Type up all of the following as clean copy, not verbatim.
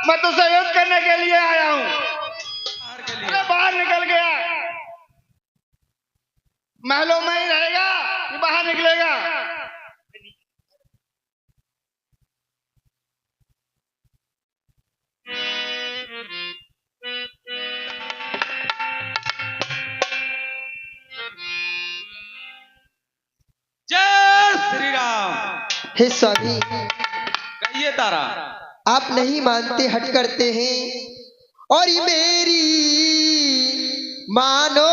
मैं तो सहयोग करने के लिए आया हूँ। अरे बाहर निकल गया, महलों में ही रहेगा कि बाहर निकलेगा? जय श्री राम। हे स्वामी, कहिए तारा। आप नहीं मानते, हट करते हैं और ये मेरी मानो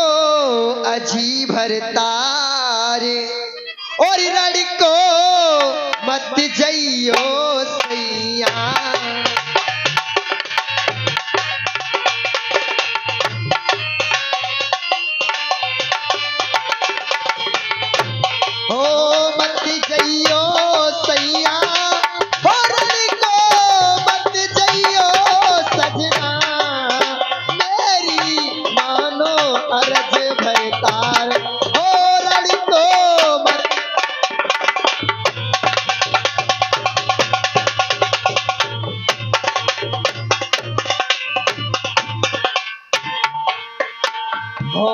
अजी भरतार और लड़को मत जइयो सैया। हो मत जइयो सैया, हो लड़को मत जइयो सजना, मेरी मानो अरज भरतार, हो लड़को मत। हो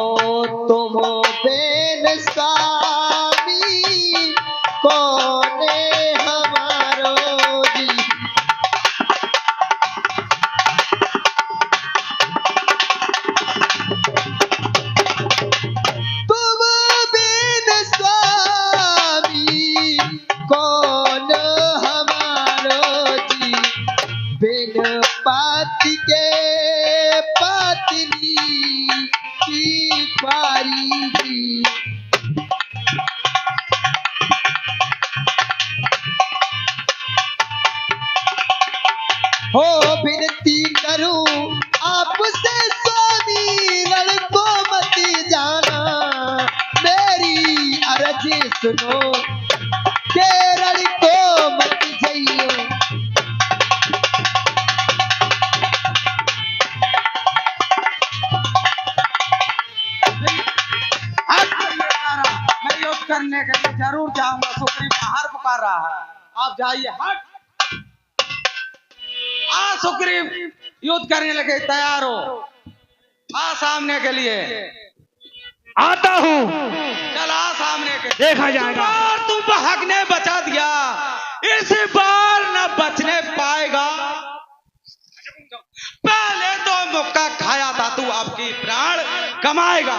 तुम बेन स्वामी कोने हमारो जी, तुम बेन स्वामी कौन हमारो जी, बिन पाती के पत्नी की पारी जी। हो विनती करूं आपसे स्वामी, लड़को मत जाना, मेरी अर्ज सुनो के लड़को मत जइयो। मैं युद्ध करने के लिए जरूर जाऊंगा। सुग्रीव बाहर पुकार रहा है, आप जाइए। हट। आ सुग्रीव, युद्ध करने लगे, तैयार हो, आ सामने के लिए। आता हूँ, चल आ सामने के। देखा जाएगा। तू भागने बचा दिया, इस बार न बचने पाएगा। पहले तो मुक्का खाया था तू, आपकी प्राण कमाएगा।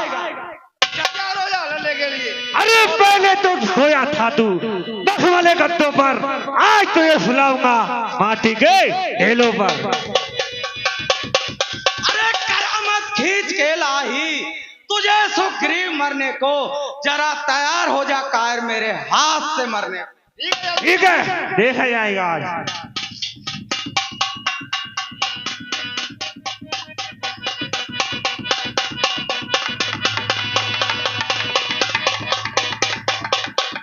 तैयार हो जा लड़ने के लिए। अरे पहले तो सोया था तू 10 वाले गद्दों पर, आज तो ये सुलाऊंगा माटी के ढेलों पर। अरे करामत खींच के लाही तुझे सुग्रीव मरने को, जरा तैयार हो जा कायर मेरे हाथ से मरने को। ठीक है, देखा जाएगा आज।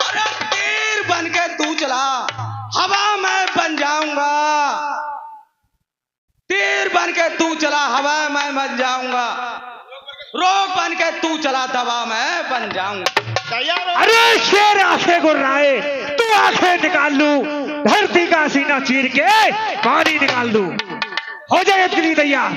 अरे तीर बन के तू चला, हवा में बन जाऊंगा। तीर बन के तू चला, हवा में बन जाऊंगा। रोग बन के तू चला, दवा में बन जाऊंगा। तैयार हो। अरे शेर आंखें गुर्राए, तू आंखें निकाल लू, धरती का सीना चीर के पानी निकाल लू। हो जाए इतनी तैयार।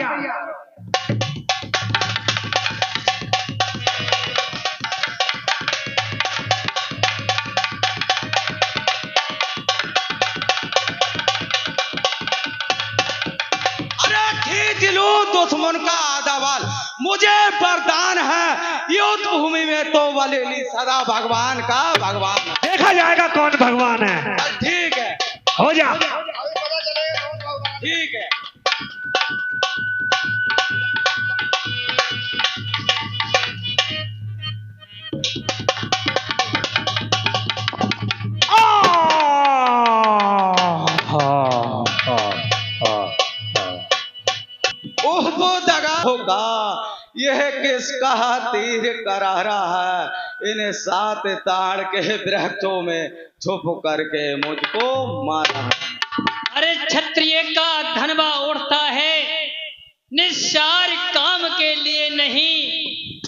दुश्मन का आधा बाल, मुझे वरदान है युद्ध भूमि में तो वलीली सदा भगवान का भगवान। देखा जाएगा कौन भगवान है। ठीक है, हो जा। ठीक है। होगा यह किसका तीर करारा है, इन्हें 7 ताड़ के वृक्षों में छुप करके मुझको मारा। अरे क्षत्रिय का धनवा उड़ता है, निस्सार काम के लिए नहीं,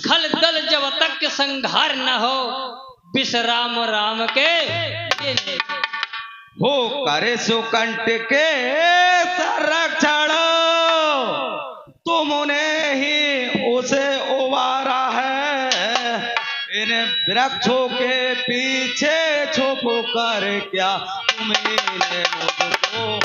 खल दल जब तक संघार न हो, विश्राम राम के लिए। हो करे सुकंठ के संरक्षण, तुमने ही उसे उबारा है, इन वृक्षों के पीछे छुप कर क्या तुमने मुझको।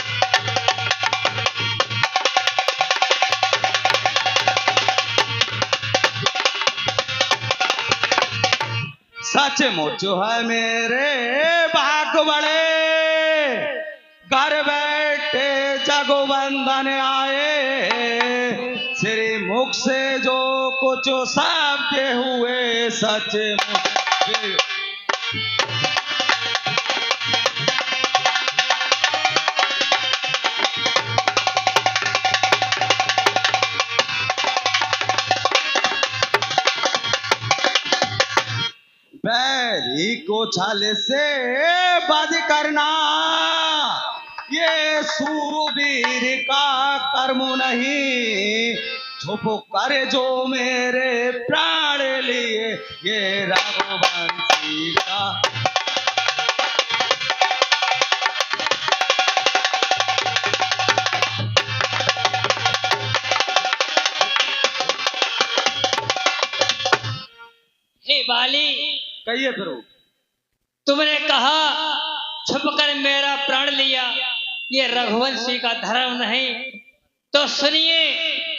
सचमुच है मेरे भाग बड़े, घर बैठे जगबंधन आए, श्री मुख से जो कुछ शब्द हुए सचमुच। बैरी को छल से बध करना ये सूरवीर का कर्म नहीं, छुप कर जो मेरे प्राण लिए ये रघुवंशी का। हे बाली, कहिए प्रभु। तुमने कहा छुपकर मेरा प्राण लिया, ये रघुवंशी का धर्म नहीं। तो सुनिए,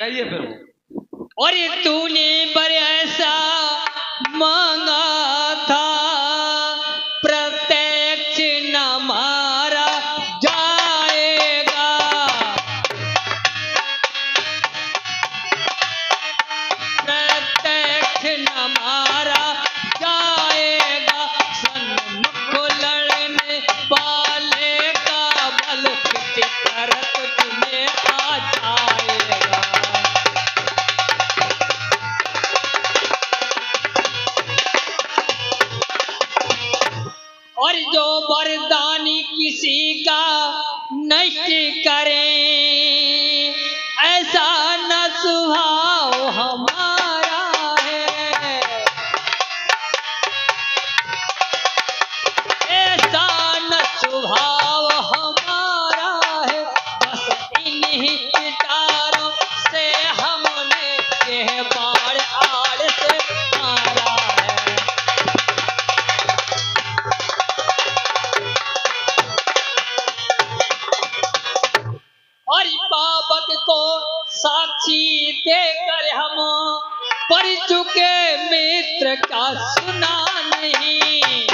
कहिए प्रभु। और ये तूने पर ऐसा मांगा था, प्रत्यक्ष न मारा जाएगा, प्रत्यक्ष न मारा जाएगा, सन्मुख लड़ने वाले का बल किसी तरफ तुम्हें आ जाएगा। और जो वरदानी किसी का नष्ट करे, ऐसा न स्वभाव हमारा है, ऐसा न स्वभाव हमारा है, बस इन्हीं विचारों से हमने यह बाढ़ आड़ से मारा है। और बाबक को साक्षी देकर हम पर चुके मित्र का सुना नहीं,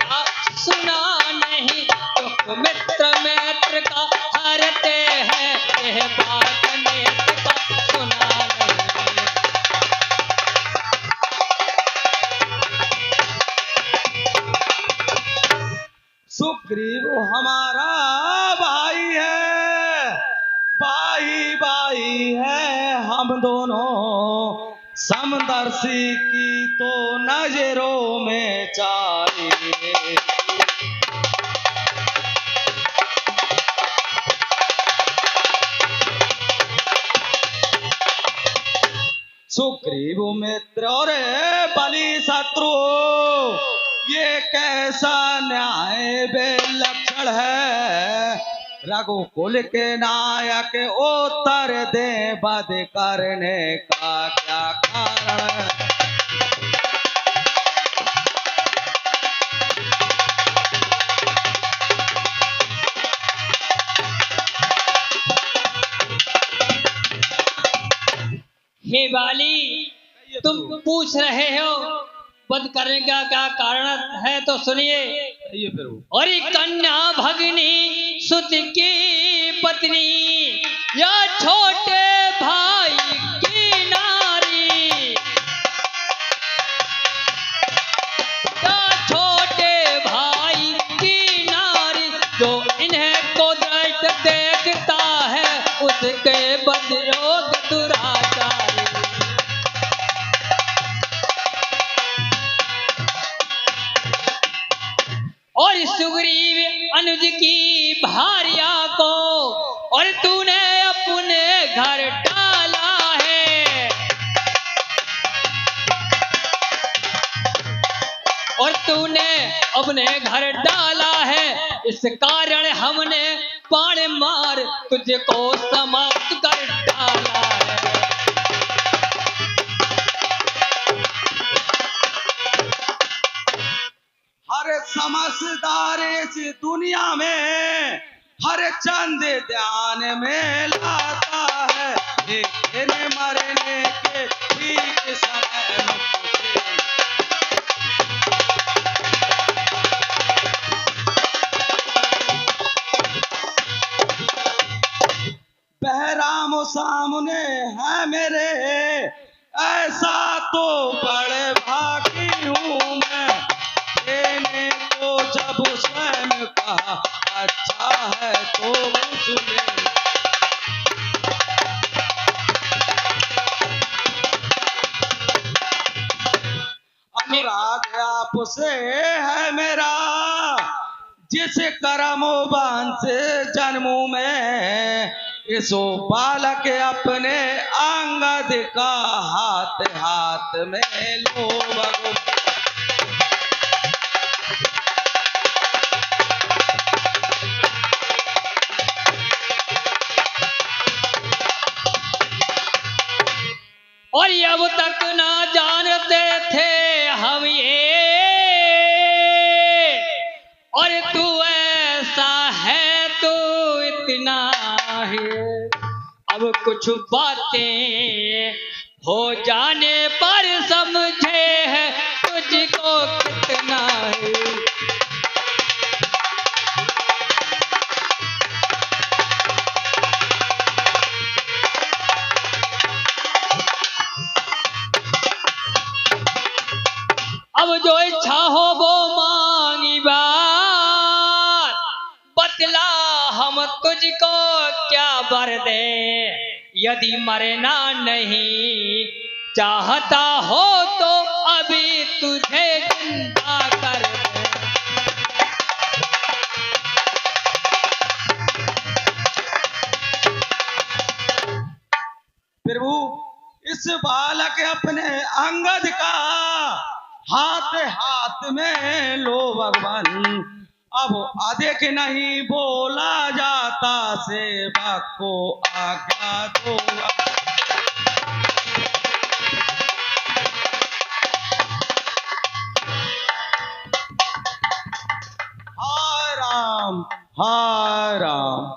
का सुना नहीं, तो मित्र मित्र का हरते हैं, यह बात मित्र का सुना नहीं। सुग्रीव हमारा भाई है, भाई भाई है हम दोनों, समदर्शी की तो नजरों में चाहिए। सुग्रीव मित्र और बलि शत्रु, ये कैसा न्याय विलक्षण है, रघुकुल के नायक उत्तर दे बद करने का क्या कारण है। हे बाली, तुम पूछ रहे हो वध करने का क्या कारण है, तो सुनिए। कहिए प्रभु। और ये कन्या भगिनी सुत की पत्नी, या छोटे भाई की नारी, या छोटे भाई की नारी, जो इन्हें को दृष्ट देखता है उसके बदयोग दुराचारी। और सुग्रीव अनुज की भार्या को और तूने अपने घर डाला है, और तूने अपने घर डाला है, इस कारण हमने बाण मार तुझको समाप्त कर डाला है। हर समझदार इस दुनिया में हर चंद ध्यान में लाता है, लेकिन मरने के ठीक समय में बहराम सामने है मेरे, ऐसा तो बड़े भागी हूँ मैं, देने को जब स्वयं कहा अच्छा है तो सुने। अनुराग आपसे है मेरा, जिस करमो बांध जन्मों में, इसो बालक अपने अंगद का हाथ हाथ में लो भगो। और ये अब तक ना जानते थे हम ये, और तू ऐसा है तो इतना है, अब कुछ बातें हो जाने पर समझे है तुझको कितना है। अब जो इच्छा हो वो मांगी बात, बतला हम तुझको क्या वर दे, यदि मरना नहीं चाहता हो तो अभी तुझे जिंदा कर दे। प्रभु इस बालक अपने अंगद का हाथ हाथ में लो भगवान, अब अधिक नहीं बोला जाता, सेवक को आज्ञा दो। हाय राम हाय राम।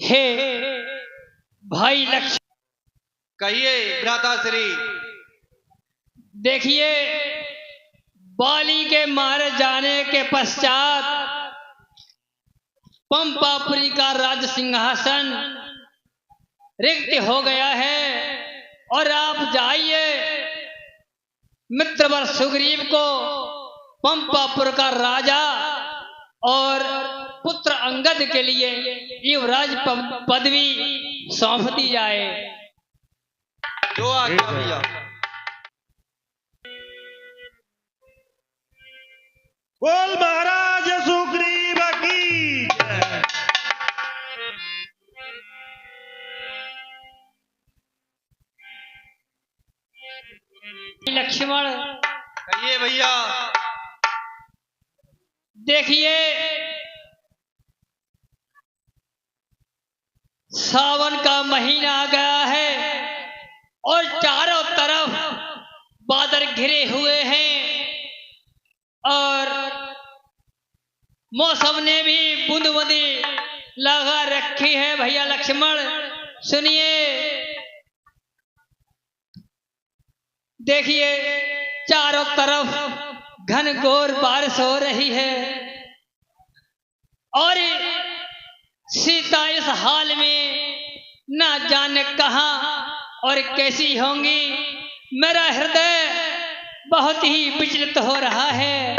हे भाई लक्ष्मण, कहिए भ्राताश्री। देखिए बाली के मारे जाने के पश्चात पंपापुरी का राज सिंहासन रिक्त हो गया है, और आप जाइए मित्रवर सुग्रीव को पंपापुर का राजा और पुत्र अंगद के लिए युवराज पदवी सौंप दी जाए। जो आज्ञा भैया। बोल महाराज सुग्रीव की जय। लक्ष्मण कहिए भैया। देखिए सावन का महीना आ गया है और चारों तरफ बादल घिरे हुए हैं, और मौसम ने भी बूंद-बूंदी लगा रखी है। भैया लक्ष्मण सुनिए, देखिए चारों तरफ घनघोर बारिश हो रही है, और सीता इस हाल में ना जाने कहां और कैसी होंगी। मेरा हृदय बहुत ही विचलित हो रहा है।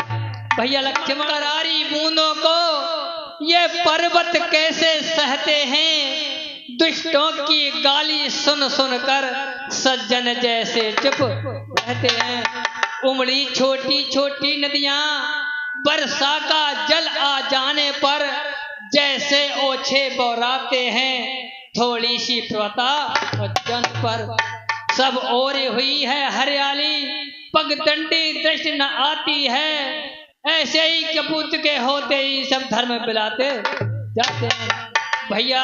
भैया लक्ष्मण, करारी बूंदों को ये पर्वत कैसे सहते हैं। दुष्टों की गाली सुन सुन कर सज्जन जैसे चुप रहते हैं। उमड़ी छोटी छोटी नदियां वर्षा का जल आ जाने पर जैसे ओछे बौराते हैं, थोड़ी सी प्रवता वचन पर सब ओर हुई है हरियाली, पगडंडी दृष्टि न आती है। ऐसे ही कपूत के होते ही सब धर्म बिलाते जाते हैं। भैया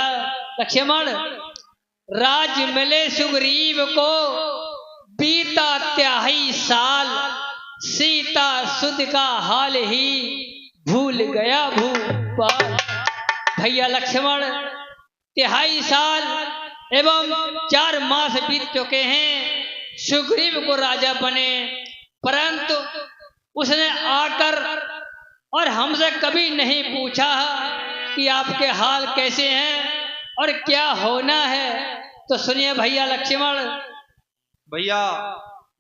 लक्ष्मण, राज मिले सुग्रीव को, बीता 23 साल, सीता सुध का हाल ही भूल गया भूपाल। भैया लक्ष्मण, 23 साल एवं 4 मास बीत चुके हैं, सुग्रीव को राजा बने, परंतु उसने आकर और हमसे कभी नहीं पूछा कि आपके हाल कैसे हैं और क्या होना है। तो सुनिए भैया लक्ष्मण। भैया,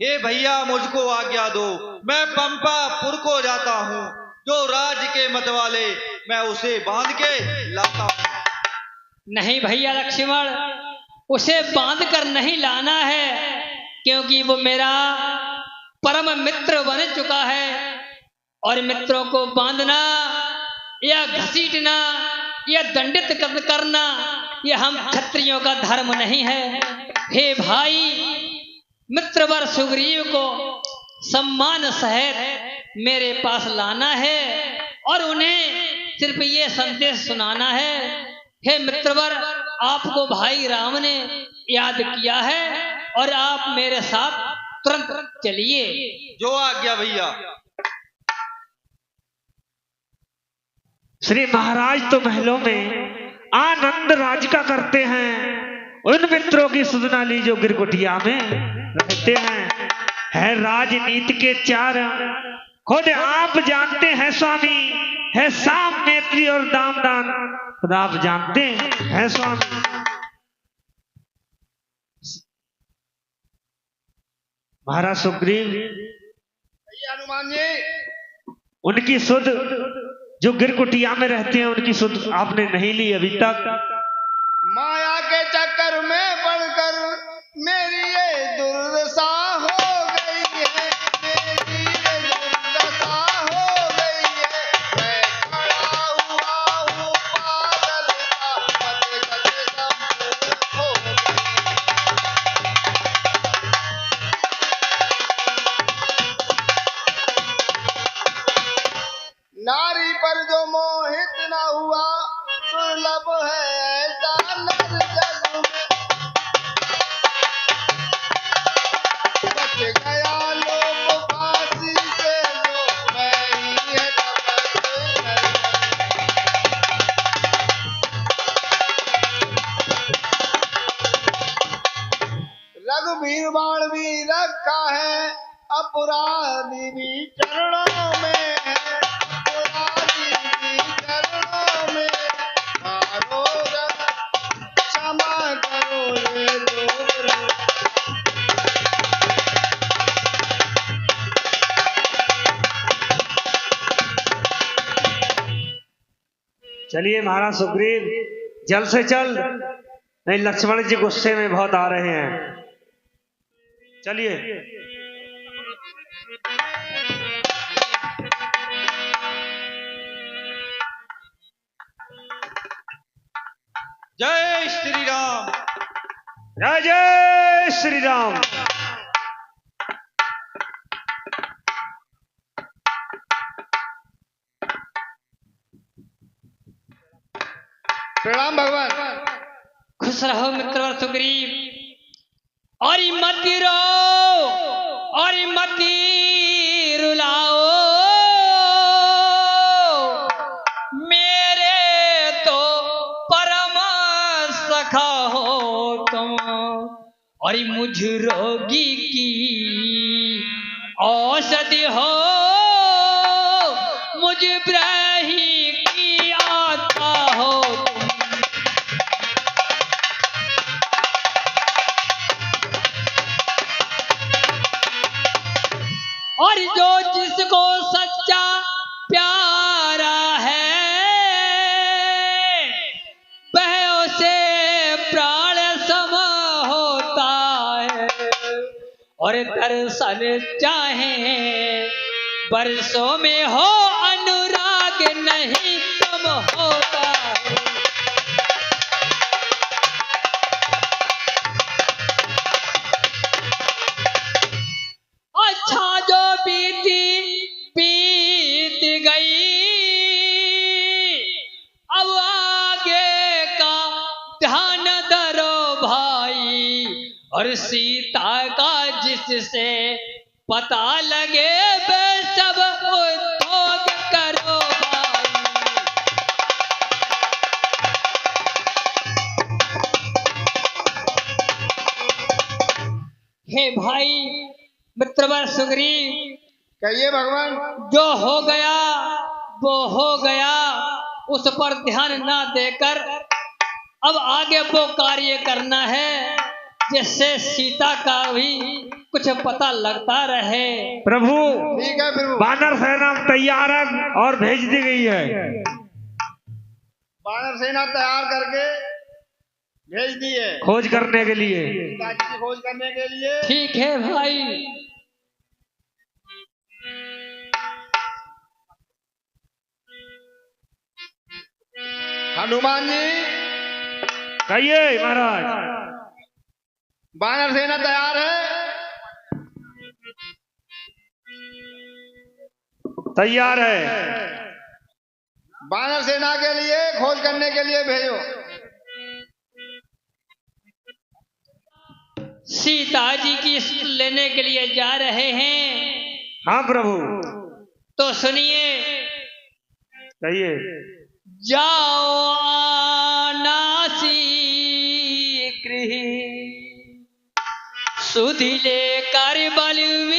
हे भैया, मुझको आज्ञा दो, मैं पंपापुर को जाता हूँ। जो राज्य के मतवाले, मैं उसे बांध के लाता हूँ। नहीं भैया लक्ष्मण, उसे बांध कर नहीं लाना है, क्योंकि वो मेरा परम मित्र बन चुका है, और मित्रों को बांधना या घसीटना या दंडित करना यह हम क्षत्रियों का धर्म नहीं है। हे भाई, मित्रवर सुग्रीव को सम्मान सहित मेरे पास लाना है और उन्हें सिर्फ ये संदेश सुनाना है, हे मित्रवर, आपको भाई राम ने याद किया है और आप मेरे साथ तुरंत चलिए। जो आज्ञा भैया। श्री महाराज तो महलों में आनंद राज का करते हैं, उन मित्रों की सुधना ली जो गिरकुटिया में रहते हैं। है राजनीति के 4, खुद आप जानते हैं स्वामी, है साम, मैत्री और दामदान, खुद आप जानते हैं स्वामी। महाराज सुग्रीव, हनुमान जी, उनकी सुध जो गिरकुटिया में रहते हैं, उनकी सुध आपने नहीं ली अभी तक। माया के चक्कर में पड़कर मेरी ये दुर्दशा हो गई है, मेरी ये दुर्दशा हो गई है। मैं खड़ा हुआ हूँ पागल का, कते सब हो गई। नारी पर जो मोहित न हुआ, दुर्लभ है ऐसा नर जग में। बच गया लोक फांसी से, जो मैं ही है रघुवीर बाण भी रखा है, अपराधी भी चरणों में है, अपराधी भी चरणों में। मारो रब, क्षमा करो ये लोग। चलिए महाराज सुग्रीव, जल्द से जल्द, नहीं लक्ष्मण जी गुस्से में बहुत आ रहे हैं। चलिए। जय श्री राम। जय जय श्री राम। प्रणाम भगवान। खुश रहो मित्रवर सुग्रीव, और मत रो और मत रुलाओ, मेरे तो परम सखा हो तुम, और मुझ रोगी की औषधि हो, मुझ ब्राही की आता हो तुम। और जो जिसको सच्चा प्यारा है, वह उसे प्राण सम होता है, और दर्शन चाहे वर्षों में हो अनु और सीता का जिससे पता लगे बे सब उद्योग करो भाई। हे भाई मित्रवर सुग्रीव, कहिए भगवान। जो हो गया वो हो गया, उस पर ध्यान ना देकर अब आगे वो कार्य करना है जिससे सीता का भी कुछ पता लगता रहे। प्रभु ठीक है फिर। वानर सेना तैयार है और भेज दी गई है। वानर सेना तैयार करके भेज दी है खोज करने के लिए। सीता जी की खोज करने के लिए। ठीक है भाई। हनुमान जी, कहिए महाराज। वानर सेना तैयार है। तैयार है। वानर सेना के लिए खोज करने के लिए भेजो। सीता जी की लेने के लिए जा रहे हैं। हाँ प्रभु। तो सुनिए, कहिए। जाओ आनासी गृह सुधि लेकर बलवीर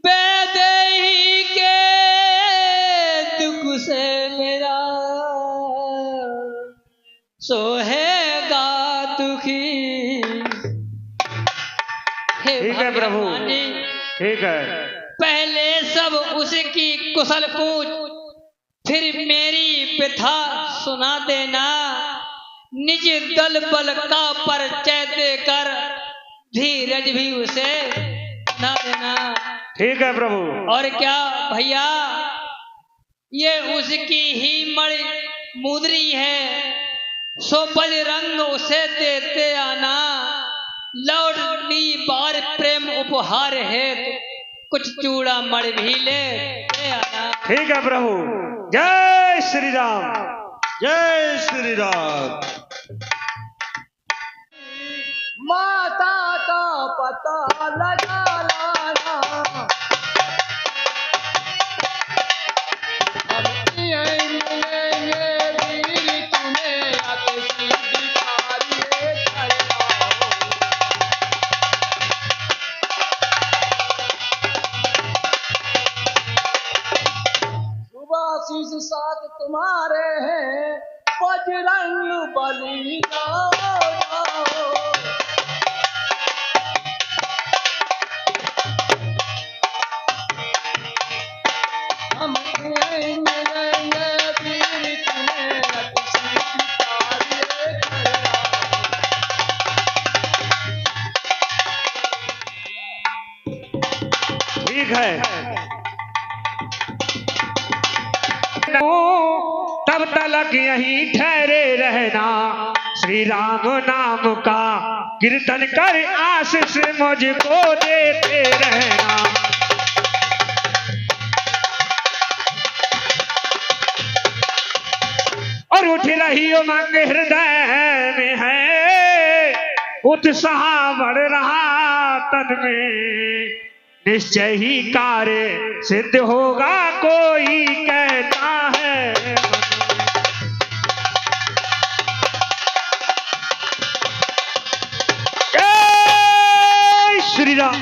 बेदेही के दुख से मेरा सोहेगा दुखी। हे ठीक है प्रभु। भगवानी, ठीक है। पहले सब उसकी कुशल पूछ, फिर मेरी व्यथा सुना देना। निज दल बल का परिचय देकर धीरज भी उसे सुना देना। ठीक है प्रभु। और क्या भैया, ये उसकी ही मणि मुद्री है, सो बजरंग उसे देते आना। लौटनी बार प्रेम उपहार है, कुछ चूड़ा मणि भी ले आना। ठीक है प्रभु। जय श्री राम। जय श्री राम। माता का पता लगा लाना। हम यहीं मिलेंगे वीर तुम्हें, अति कार्य करना हो। सुभाषिस साथ तुम्हारे हैं, बजरंग बली जाओ जाओ। हम यहीं मिलेंगे वीर तुम्हें, अति कार्य करना हो। ठीक है। तब तलक यहीं ठहरे रहना, श्री राम नाम का कीर्तन कर आशीष मुझको देते रहना। और उठ रही उमंग हृदय में है, उत्साह बढ़ रहा तन में। निश्चय ही कार्य सिद्ध होगा, कोई कहता है मन में। जय श्री राम।